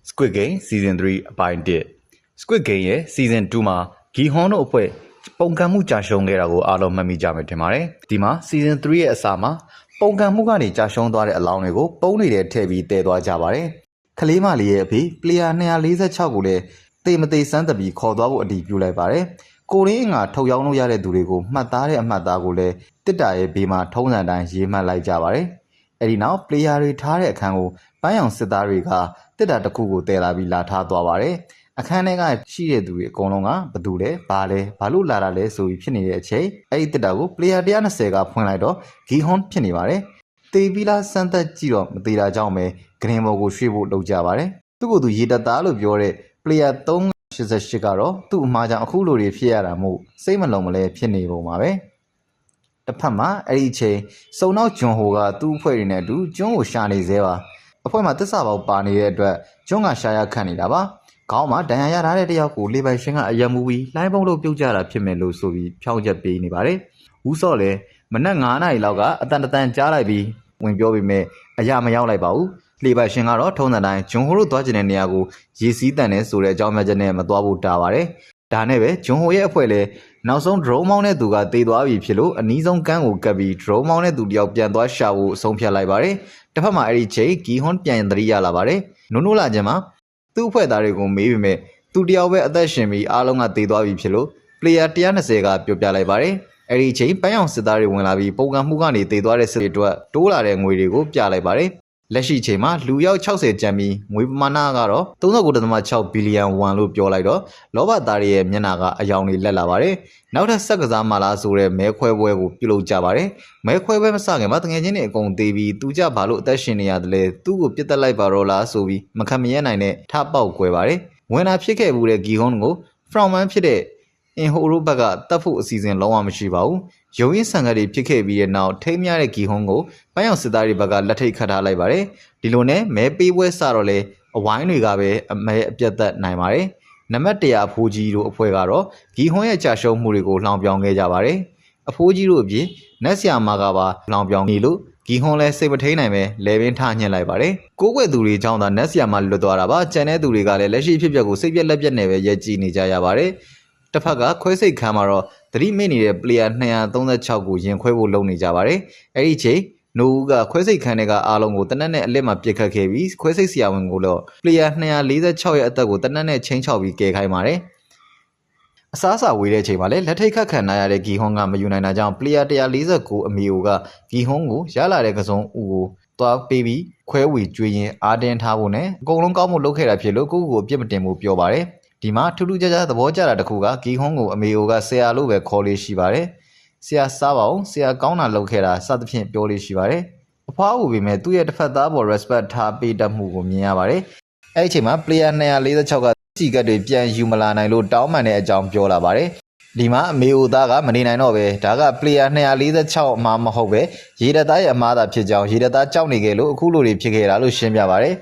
Squid Game Season 3အပိုင်း1 Squid Game ရဲ့ Season 2မှာဂီဟွန်တို့အဖွဲ့ပုံကံမှုကြာရှုံးခဲ့တာကိုအားလုံးမှတ်မိကြမယ်ထင်ပါတယ်ဒီမှာ Season 3ရဲ့အစမှာပုံကံမှုကနေကြာရှုံးသွားတဲ့အလောင်းတွေကိုပုံးနေတဲ့ထည့်ပြီးတည်သွားကြပါတယ်ခလေးမလေးရဲ့အဖေ Player 246ကိုလည်းတေမသေးစမ်းတပြီးခေါ်သွားဖို့အတည်ပြုလိုက်ပါတယ်ကိုရင်းငါထုတ်ရောင်းလို့ရတဲ့သူတွေကိုမှတ်သားတဲ့အမှတ်သားကိုလည်းတစ်တာရဲ့ဘေးမှာထုံးစံတိုင်းရေးမှတ်လိုက်ကြပါတယ်အဲ့ဒီနောက် player တွေထားတဲ့အခန်းကိုပန်းရောင်စစ်သားတွေကတစ်တာတစ်ခုကိုတည်လာပြီးလာထားသွားပါတယ်အခန်းထဲကရှိတဲ့သူတွေအကုန်လုံးကဘသူလဲဘာလဲဘာလို့လာတာလဲဆိုပြီးဖြစ်နေတဲ့အချိန်အဲ့ဒီတစ်တာကို player 120ကဖွင့်လိုက်တော့ဂီဟွန်ဖြစ်နေပါတယ်တေးပြီးလားစမ်းသက်ကြည့်တော့မသေးတာကြောင့်ပဲဂရင်ဘော်ကိုရွှေ့ဖို့လုပ်ကြပါတယ်သူ့ကိုယ်သူရေတသားလို့ပြောတဲ့ player 388ကတော့သူ့အမှားကြောင့်အခုလိုတွေဖြစ်ရတာမို့စိတ်မလုံမလဲဖြစ်နေပုံပါပဲတစ်ဖက်မှာအဲ့ဒီအချိန်စုံနောက်ဂျွန်ဟိုကသူ့အဖွဲ့တွေနဲ့အတူကျွန်းကိုရှာနေသေးပါအဖွဲ့မှာတစ္ဆာပေါက်ပါနေတဲ့အတွက်ကျွန်းကရှာရခတ်နေတာပါခေါင်းမှာဒဏ်ရာရထားတဲ့တယောက်ကိုလေပိုင်ရှင်ကအယံမူပြီးလိုင်းပုံးလို့ပြုတ်ကြတာဖြစ်မယ်လို့ဆိုပြီးဖြောင်းချက်ပေးနေပါတယ်ဝူးစော့လည်းမနက်9 နာရီလောက်ကအတန်ကြားလိုက်ပြီးဝင်ပြောပြီးမဲ့အရာမရောက်လိုက်ပါဘူးလေပိုင်ရှင်ကတော့ထုံးတဲ့တိုင်းဂျွန်ဟိုတို့သွားကျင်တဲ့နေရာကိုရေစီးတန်နေဆိုတဲ့အကြောင်းပြချက်နဲ့မသွားဖို့တာပါတယ်ဒါနဲ့ပဲဂျွန်ဟိုရဲ့အဖွဲ့လည်းနောက်ဆုံး drone မောင်းတဲ့သူကတေးသွားပြီဖြစ်လို့အနီးဆုံးကန်းကိုကပ်ပြီး drone မောင်းတဲ့သူတယောက်ပြန်သွားရှာဖို့အဆုံးဖြတ်လိုက်ပါတယ်တစ်ဖက်မှာအဲ့ဒီချိန်ဂီဟွန်ပြန်သတိရလာပါတယ်နိုးနိုးလာခြင်းမှာသူ့အဖွဲ့သားတွေကိုမေးပြီးမဲ့သူတယောက်ပဲအသက်ရှင်ပြီးအားလုံးကတေးသွားပြီဖြစ်လို့ player 120ကပြောပြလိုက်ပါတယ်အဲ့ဒီချိန်ပန်းရောင်စစ်သားတွေဝင်လာပြီးပုံကံမှုကနေတေးသွားတဲ့စစ်တွေအတွက်တိုးလာတဲ့ငွေတွေကိုပြလိုက်ပါတယ်လက်ရှိချိန်မှာလူရောက်60ကျန်ပြီးငွေပမာဏကတော့ 39.6 ဘီလီယံဝမ်လို့ပြောလိုက်တော့လောဘသားတွေရဲ့မျက်နှာကအယောင်တွေလက်လာပါတယ်နောက်ထပ်ဆက်ကစားမလားဆိုတဲ့မဲခွဲပွဲကိုပြုလုပ်ကြပါတယ်မဲခွဲပွဲမစခင်မှာတငယ်ချင်းတွေအကုန်သေးပြီးသူကြဘာလို့အသက်ရှင်နေရတယ်လဲသူ့ကိုပြစ်တက်လိုက်ပါတော့လားဆိုပြီးမခံမရနိုင်တဲ့ထပေါက်ကွဲပါတယ်ဝင်လာဖြစ်ခဲ့မှုတဲ့ဂီဟွန်ကိုဖရောင်မန်ဖြစ်တဲ့အင်ဟိုရိုဘက်ကတတ်ဖို့အစီအစဉ်လုံးဝမရှိပါဘူးရုံရင်းဆန်ကတွေဖြစ်ခဲ့ပြီးတဲ့နောက်ထိမ်းမြတဲ့ဂီဟွန်ကိုပန်းရောင်စစ်သားတွေဘက်ကလက်ထိတ်ခတ်ထားလိုက်ပါတယ်ဒီလိုနဲ့မဲပေးပွဲစတော့လေအဝိုင်းတွေကပဲအမဲအပြတ်သက်နိုင်ပါတယ်နံပါတ်1အဖိုးကြီးတို့အဖွဲ့ကတော့ဂီဟွန်ရဲ့ကြာရှုံးမှုတွေကိုလှောင်ပြောင်ခဲ့ကြပါတယ်အဖိုးကြီးတို့အပြင်နက်ဆီယာမာကပါလှောင်ပြောင်နေလို့ဂီဟွန်လည်းစိတ်မထိန်နိုင်ပဲလဲပင်ထညှက်လိုက်ပါတယ်ကိုးကွယ်သူတွေကြောင့်သာနက်ဆီယာမာလွတ်သွားတာပါကျန်တဲ့သူတွေကလည်းလက်ရှိဖြစ်ပျက်ကိုစိတ်ပြက်လက်ပြက်နဲ့ပဲရက်ကြည့်နေကြရပါတယ်တစ်ဖက်ကခွဲစိတ်ခမ်းမှာတော့သတိမိနေတဲ့ player 236ကိုရင်ခွဲဖို့လုပ်နေကြပါတယ်အဲ့ဒီချိန်နိုဦးကခွဲစိတ်ခမ်းတွေကအားလုံးကိုတနက်နဲ့အလစ်မှာပြစ်ခတ်ခဲ့ပြီးခွဲစိတ်ဆရာဝန်ကိုတော့ player 246ရဲ့အသက်ကိုတနက်နဲ့ချင်းချောက်ပြီးကယ်ခိုင်းပါတယ်အစားအစာဝေးတဲ့ချိန်မှာလည်းလက်ထိတ်ခတ်ခံရတဲ့ဂီဟွန်ကမယူနိုင်တာကြောင့် player 149အမီအိုကဂီဟွန်ကိုရလာတဲ့ကစုံဦးကိုသွားပေးပြီးခွဲဝေကျွေးရင်အားတင်းထားဖို့နဲ့အကုန်လုံးကောင်းမှုလုပ်ခဲ့တာဖြစ်လို့ကိုကိုအပြစ်မတင်ဘူးပြောပါတယ်ဒီမှာထူးထူးခြားခြားသဘောကျတာတခုကဂီဟွန်ကိုအမေအိုကဆရာလို့ပဲခေါ်လေးရှိပါတယ်ဆရာစားပါအောင်ဆရာကောင်းတာလုပ်ခဲ့တာစသဖြင့်ပြောလေးရှိပါတယ်အဖွားကိုပေမဲ့သူ့ရဲ့တစ်ဖက်သားပေါ် respect ထားပေးတတ်မှုကိုမြင်ရပါတယ်အဲ့ဒီအချိန်မှာ player 246ကစီကတ်တွေပြန်ယူမလာနိုင်လို့တောင်းပန်တဲ့အကြောင်းပြောလာပါတယ်ဒီမှာအမေအိုသားကမနေနိုင်တော့ပဲဒါက player 246အမှားမဟုတ်ပဲရေတသားရဲ့အမှားသာဖြစ်ကြောင်းရေတသားကြောက်နေကြလို့အခုလိုတွေဖြစ်ခဲ့တာလို့ရှင်းပြပါတယ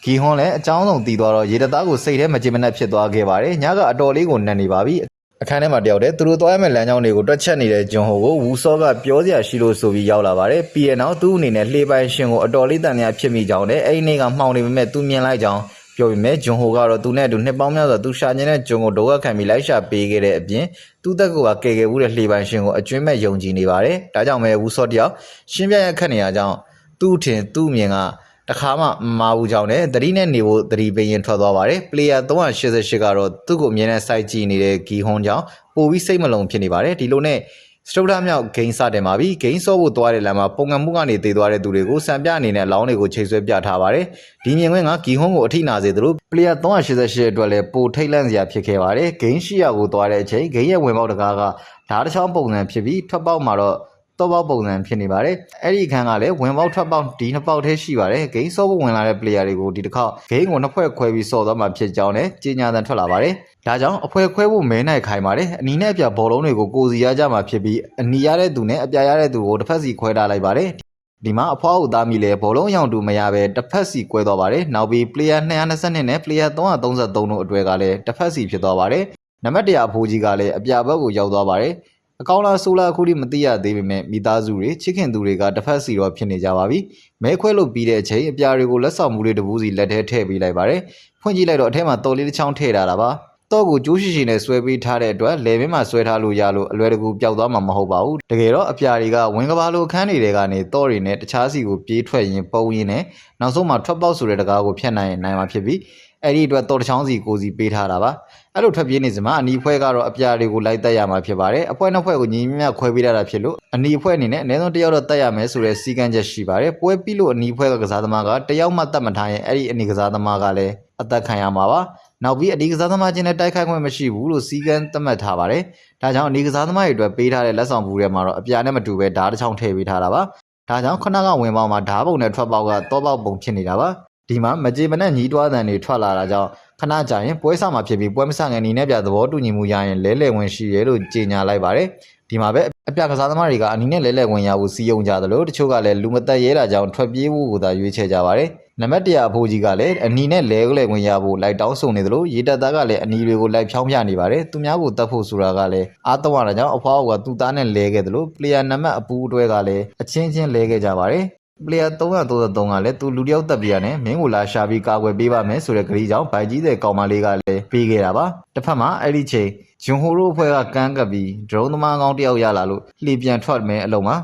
်ဂီဟွန်လည်းအကြောင်းဆုံးတည်သွားတော့ရေတသားကိုစိတ်ထဲမကြင်မနှက်ဖြစ်သွားခဲ့ပါတယ်ညကအတော်လေးကိုနှက်နေပါပြီအခန်းထဲမှာတယောက်တည်းသူတို့သွားရမယ့်လမ်းကြောင်းတွေကိုတွက်ချက်နေတဲ့ဂျွန်ဟိုကိုဝူဆော့ကပြောစရာရှိလို့ဆိုပြီးရောက်လာပါတယ်ပြီးရနောက်သူ့အနေနဲ့လှေပိုင်ရှင်ကိုအတော်လေးတန်တရားဖြစ်မိကြောင်းနဲ့အဲ့ဒီနေ့ကမှောင်နေပေမဲ့သူမြင်လိုက်ကြောင်းပြောပြီးမဲ့ဂျွန်ဟိုကတော့သူနဲ့အတူနှစ်ပေါင်းများစွာသူရှာနေတဲ့ဂျွန်ကိုဒုက္ခခံပြီးလိုက်ရှာပေးခဲ့တဲ့အပြင်သူ့တက်ကကကယ်ခဲ့မှုတဲ့လှေပိုင်ရှင်ကိုအကျွမ်းမဲ့ယုံကြည်နေပါတယ်ဒါကြောင့်ပဲဝူဆော့တယောက်ရှင်းပြရခက်နေရကြောင်းသူ့ထင်သူ့မြင်ကတခါမှမမာဘူးကြောင်းနဲ့သတိနဲ့နေဖို့သတိပေးရင်ထွက်သွားပါတယ် player 388ကတော့သူ့ကိုအမြဲတမ်းစိုက်ကြည့်နေတဲ့ဂီဟွန်ကြောင့်ပိုပြီးစိတ်မလုံဖြစ်နေပါတယ်ဒီလိုနဲ့စတုဒ္ဓမြောက်ဂိမ်းစတင်ပါပြီဂိမ်းဆော့ဖို့သွားတဲ့လမ်းမှာပုံကံမှုကနေတည်သွားတဲ့သူတွေကိုစံပြအနေနဲ့လောင်းတွေကိုချိန်ဆွဲပြထားပါတယ်ဒီမြင်ကွင်းကဂီဟွန်ကိုအထိနာစေသလို player 388အတွက်လည်းပိုထိတ်လန့်စရာဖြစ်ခဲ့ပါတယ်ဂိမ်းရှိရကိုသွားတဲ့အချိန်ဂိမ်းရဲ့ဝင်ပေါက်တကားကဓာတ်တစ်ချောင်းပုံစံဖြစ်ပြီးထွက်ပေါက်မှာတော့တော့ပေါက်ပုံစံဖြစ်နေပါတယ်အဲ့ဒီအခန်းကလည်းဝင်ပေါက်ထွက်ပေါက်ဒီနှစ်ပေါက်ထဲရှိပါတယ်ဂိမ်းဆော့ဖို့ဝင်လာတဲ့ player တွေကိုဒီတစ်ခေါက်ဂိမ်းကိုနှစ်ဖွဲ့ခွဲပြီးဆော့သွားမှာဖြစ်ကြောင်းနဲ့ကြေညာသံထွက်လာပါတယ်ဒါကြောင့်အဖွဲခွဲဖို့မဲနိုင်ခိုင်းပါတယ်အနီးနဲ့အပြဘောလုံးတွေကိုကိုစီရကြမှာဖြစ်ပြီးအနီးရတဲ့သူနဲ့အပြရတဲ့သူကိုတစ်ဖက်စီခွဲထားလိုက်ပါတယ်ဒီမှာအဖွားဦးသားမိလဲဘောလုံးရောင်တူမရပဲတစ်ဖက်စီကွဲသွားပါတယ်နောက်ပြီး player 222နဲ့ player 333တို့အတွဲကလည်းတစ်ဖက်စီဖြစ်သွားပါတယ်နံပါတ်1အဖိုးကြီးကလည်းအပြဘက်ကိုရောက်သွားပါတယ် အကောင်းလားဆိုးလားအခုထိမသိရသေးပေမဲ့မိသားစုတွေချစ်ခင်သူတွေကတစ်ဖက်စီတော့ဖြစ်နေကြပါပြီမဲခွဲလို့ပြီးတဲ့အချိန်အပြာတွေကိုလက်ဆောင်မှုတွေတပူးစီလက်ထဲထည့်ပေးလိုက်ပါတယ်ဖွင့်ကြည့်လိုက်တော့အထဲမှာတော်လေးတစ်ချောင်းထည့်ထားတာပါတော့ကိုကျိုးရှိရှိနဲ့ဆွဲပေးထားတဲ့အတွက်လေဘင်းမှာဆွဲထားလို့ရလို့အလွယ်တကူပျောက်သွားမှာမဟုတ်ပါဘူးတကယ်တော့အပြာတွေကဝင်းကဘာလိုအခန်းတွေကနေတော့တွေနဲ့တခြားစီကိုပြေးထွက်ရင်ပုံရင်းနဲ့နောက်ဆုံးမှာထွက်ပေါက်ဆိုတဲ့တကားကိုဖြတ်နိုင်မှာဖြစ်ပြီးအဲ့ဒီအတွက်တော်တစ်ချောင်းစီကိုစီပေးထားတာပါအဲ့လိုထွက်ပြေးနေစမှာအနီဖွဲကတော့အပြာတွေကိုလိုက်တက်ရမှာဖြစ်ပါတယ်အဖွဲနှစ်ဖွဲကိုညီမြခွဲပေးထားတာဖြစ်လို့အနီဖွဲအနေနဲ့အနည်းဆုံးတစ်ယောက်တော့တက်ရမယ်ဆိုတဲ့စီကံချက်ရှိပါတယ်ပွဲပြီးလို့အနီဖွဲကကစားသမားကတစ်ယောက်မှတက်မထားရင်အဲ့ဒီအနီကစားသမားကလည်းအသက်ခံရမှာပါနောက်ပြီးအဒီကစားသမားချင်းနဲ့တိုက်ခိုက်ခွင့်မရှိဘူးလို့စီကံသတ်မှတ်ထားပါတယ်ဒါကြောင့်အနီကစားသမားတွေအတွက်ပေးထားတဲ့လက်ဆောင်ဘူးထဲမှာတော့အပြာနဲ့မတူပဲဓာတ်တစ်ချောင်းထည့်ပေးထားတာပါဒါကြောင့်ခဏကဝင်ပေါက်မှာဓာတ်ပုံနဲ့ထွက်ပေါက်ကတော့ပေါက်ပုံဖြစ်နေတာပါဒီမှာမကြေမနဲ့ညီးတွားတန်တွေထွက်လာတာကြောင့်ခဏကြာရင်ပွဲစားမှာဖြစ်ပြီးပွဲမဆငယ်နေနဲ့ပြသဘောတူညီမှုရရင်လဲလှယ်ဝင်ရှိရဲလို့ကြေညာလိုက်ပါတယ်ဒီမှာပဲအပြကစားသမားတွေကအနီနဲ့လဲလှယ်ဝင်ရဖို့စီယုံကြသလိုတချို့ကလည်းလူမသက်ရဲတာကြောင့်ထွက်ပြေးဖို့ကိုသာရွေးချယ်ကြပါတယ်နံပါတ်1အဖိုးကြီးကလည်းအနီနဲ့လဲလှယ်ဝင်ရဖို့လိုက်တောင်းဆိုနေသလိုရေတပ်သားကလည်းအနီတွေကိုလိုက်ဖြောင်းပြနေပါတယ်သူများကိုတတ်ဖို့ဆိုတာကလည်းအားတော့ရတာကြောင့်အဖွားကသူ့သားနဲ့လဲခဲ့သလိုပလေယာနံပါတ်အပူအတွဲကလည်းအချင်းချင်းလဲခဲ့ကြပါတယ်ပလေယာ333ကလည်းသူလူတယောက်တက်ပြရနဲ့မင်းကိုလာရှာပြီးကာကွယ်ပေးပါမယ်ဆိုတဲ့ကလေးကြောင့်ဗိုက်ကြီးတဲ့ကောင်မလေးကလည်းပေးခဲ့တာပါတစ်ဖက်မှာအဲ့ဒီချိန်ဂျွန်ဟိုရိုအဖွဲ့ကကန်းကပ်ပြီးဒရုန်းသမားကောင်းတယောက်ရလာလို့လှေပြန်ထွက်မယ်အလုံးမှာ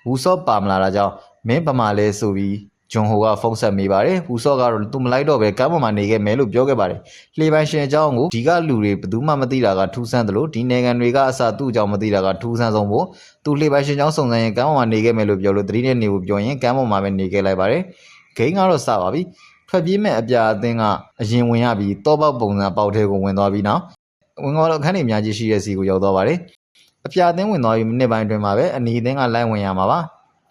ဝူဆော့ပါမလာတာကြောင့်မင်းပမာလဲဆိုပြီးဂျွန်ဟိုကဖုန်းဆက်မိပါတယ်ဝူဆော့ကတော့သူမလိုက်တော့ပဲကမ်းပေါ်မှာနေခဲ့မယ်လို့ပြောခဲ့ပါတယ်လှေပိုင်ရှင်အကြောင်းကိုဒီကလူတွေဘယ်သူမှမသိတာကထူးဆန်းတယ်လို့ဒီနိုင်ငံတွေကအစားသူ့အကြောင်းမသိတာကထူးဆန်းဆုံးဖို့သူလှေပိုင်ရှင်အကြောင်းစုံစမ်းရင်ကမ်းပေါ်မှာနေခဲ့မယ်လို့ပြောလို့သတိနဲ့နေဖို့ပြောရင်ကမ်းပေါ်မှာပဲနေခဲ့လိုက်ပါတယ်ဂိမ်းကတော့စပါပြီထွက်ပြေးမဲ့အပြာအသင်းကအရင်ဝင်ရပြီးတောပေါက်ပုံစံပေါက်ထဲကိုဝင်သွားပြီးနောက်ဝင်သွားတော့အခန်းတွေအများကြီးရှိတဲ့စီကိုရောက်သွားပါတယ်အပြာအသင်းဝင်သွားပြီးမိနစ်ပိုင်းအတွင်းမှာပဲအနီအသင်းကလိုက်ဝင်ရမှာပါ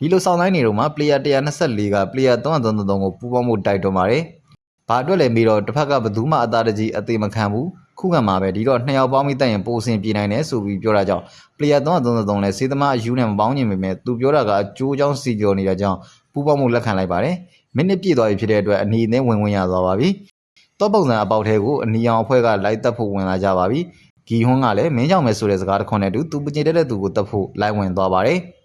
ဒီလိုဆောင်တိုင်းနေတော့မှ player 124က player 333ကိုပူးပေါင်းဖို့တိုက်တွန်းပါတယ်။ဘာအတွက်လဲပြီးတော့တစ်ဖက်ကဘယ်သူမှအသာတကြီးအသေးမခံဘူးခုခံမှာပဲဒီတော့နှစ်ယောက်ပေါင်းပြီးတက်ရင်ပိုအဆင်ပြေနိုင်တယ်ဆိုပြီးပြောတာကြောင့် player 333လည်းစေသမားအယူနဲ့မပေါင်းနိုင်ပေမဲ့သူပြောတာကအကျိုးကြောင့်စီကြော်နေတာကြောင့်ပူးပေါင်းမှုလက်ခံလိုက်ပါတယ်။မိနစ်ပြည့်သွားပြီဖြစ်တဲ့အတွက်အနီအသင်းဝင်ရသွားပါပြီ။တော့ပုံစံအပေါက်ထဲကိုအနီအောင်အဖွဲ့ကလိုက်တက်ဖို့ဝင်လာကြပါပြီ။ဂီဟွန်းကလည်းမင်းကြောင့်ပဲဆိုတဲ့စကားတစ်ခွန်းနဲ့သူပကြည်တဲ့သူကိုတက်ဖို့လိုက်ဝင်သွားပါတယ်။